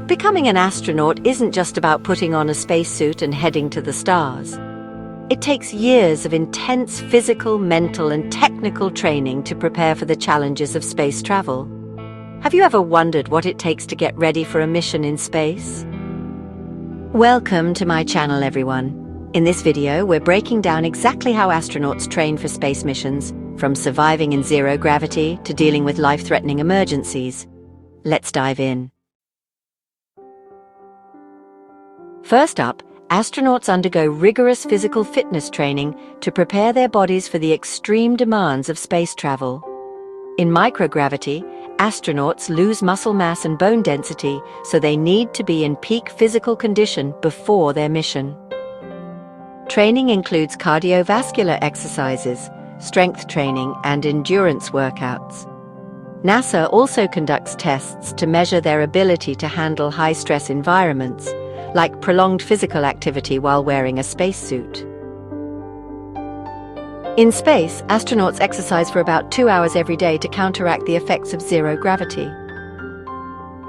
Becoming an astronaut isn't just about putting on a spacesuit and heading to the stars. It takes years of intense physical, mental, and technical training to prepare for the challenges of space travel. Have you ever wondered what it takes to get ready for a mission in space? Welcome to my channel, everyone. In this video, we're breaking down exactly how astronauts train for space missions, from surviving in zero gravity to dealing with life-threatening emergencies. Let's dive in. First up, astronauts undergo rigorous physical fitness training to prepare their bodies for the extreme demands of space travel. In microgravity, astronauts lose muscle mass and bone density, so they need to be in peak physical condition before their mission. Training includes cardiovascular exercises, strength training, and endurance workouts. NASA also conducts tests to measure their ability to handle high-stress environments, like prolonged physical activity while wearing a spacesuit. In space, astronauts exercise for about 2 hours every day to counteract the effects of zero gravity.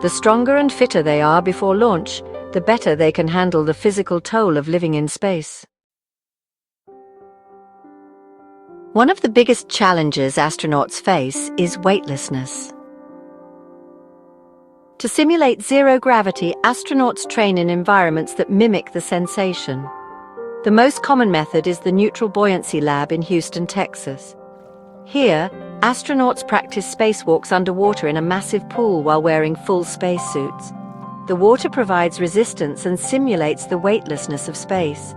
The stronger and fitter they are before launch, the better they can handle the physical toll of living in space. One of the biggest challenges astronauts face is weightlessness. To simulate zero gravity, astronauts train in environments that mimic the sensation. The most common method is the Neutral Buoyancy Lab in Houston, Texas. Here, astronauts practice spacewalks underwater in a massive pool while wearing full spacesuits. The water provides resistance and simulates the weightlessness of space.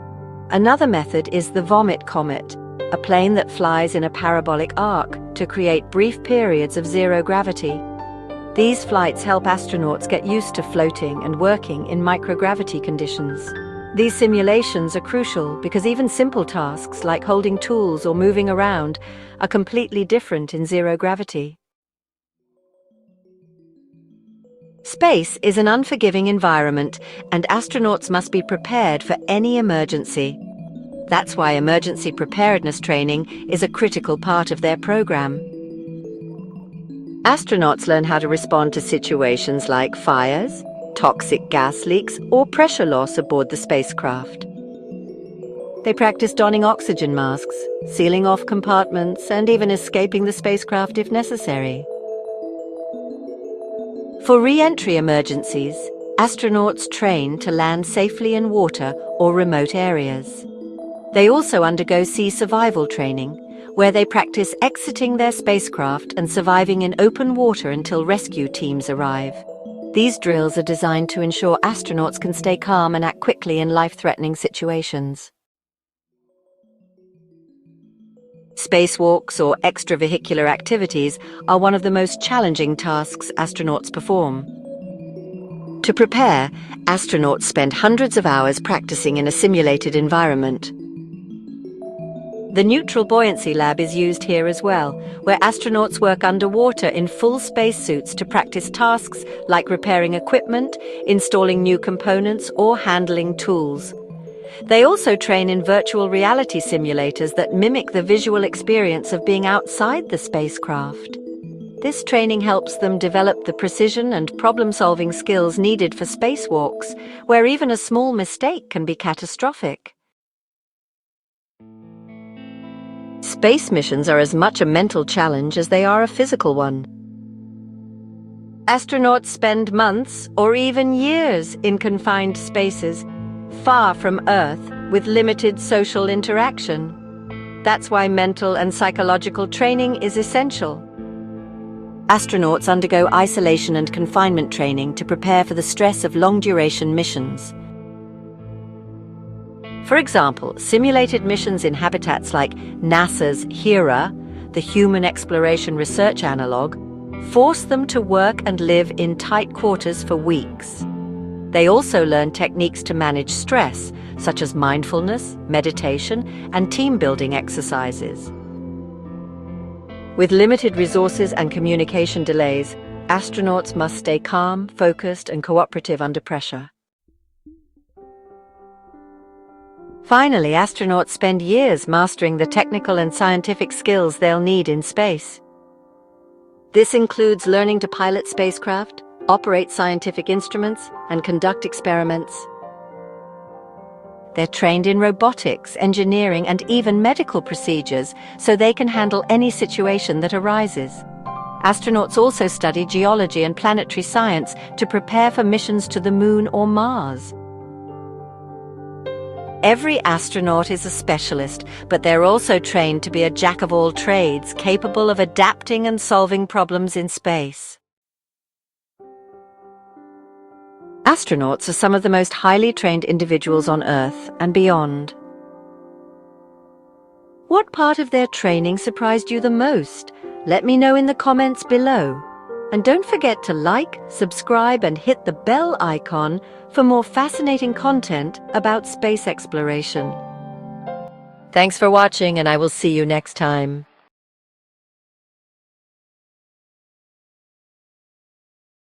Another method is the Vomit Comet, a plane that flies in a parabolic arc to create brief periods of zero gravity. These flights help astronauts get used to floating and working in microgravity conditions. These simulations are crucial because even simple tasks like holding tools or moving around are completely different in zero gravity. Space is an unforgiving environment, and astronauts must be prepared for any emergency. That's why emergency preparedness training is a critical part of their program. Astronauts learn how to respond to situations like fires, toxic gas leaks, or pressure loss aboard the spacecraft. They practice donning oxygen masks, sealing off compartments, and even escaping the spacecraft if necessary. For re-entry emergencies, astronauts train to land safely in water or remote areas. They also undergo sea survival training, where they practice exiting their spacecraft and surviving in open water until rescue teams arrive. These drills are designed to ensure astronauts can stay calm and act quickly in life-threatening situations. Spacewalks or extravehicular activities are one of the most challenging tasks astronauts perform. To prepare, astronauts spend hundreds of hours practicing in a simulated environment. The Neutral Buoyancy Lab is used here as well, where astronauts work underwater in full spacesuits to practice tasks like repairing equipment, installing new components, or handling tools. They also train in virtual reality simulators that mimic the visual experience of being outside the spacecraft. This training helps them develop the precision and problem-solving skills needed for spacewalks, where even a small mistake can be catastrophic. Space missions are as much a mental challenge as they are a physical one. Astronauts spend months or even years in confined spaces, far from Earth, with limited social interaction. That's why mental and psychological training is essential. Astronauts undergo isolation and confinement training to prepare for the stress of long-duration missions. For example, simulated missions in habitats like NASA's HERA, the Human Exploration Research Analog, force them to work and live in tight quarters for weeks. They also learn techniques to manage stress, such as mindfulness, meditation, and team-building exercises. With limited resources and communication delays, astronauts must stay calm, focused, and cooperative under pressure. Finally, astronauts spend years mastering the technical and scientific skills they'll need in space. This includes learning to pilot spacecraft, operate scientific instruments, and conduct experiments. They're trained in robotics, engineering, and even medical procedures, so they can handle any situation that arises. Astronauts also study geology and planetary science to prepare for missions to the Moon or Mars. Every astronaut is a specialist, but they're also trained to be a jack of all trades, capable of adapting and solving problems in space. Astronauts are some of the most highly trained individuals on Earth and beyond. What part of their training surprised you the most? Let me know in the comments below. And don't forget to like, subscribe, and hit the bell icon for more fascinating content about space exploration. Thanks for watching, and I will see you next time.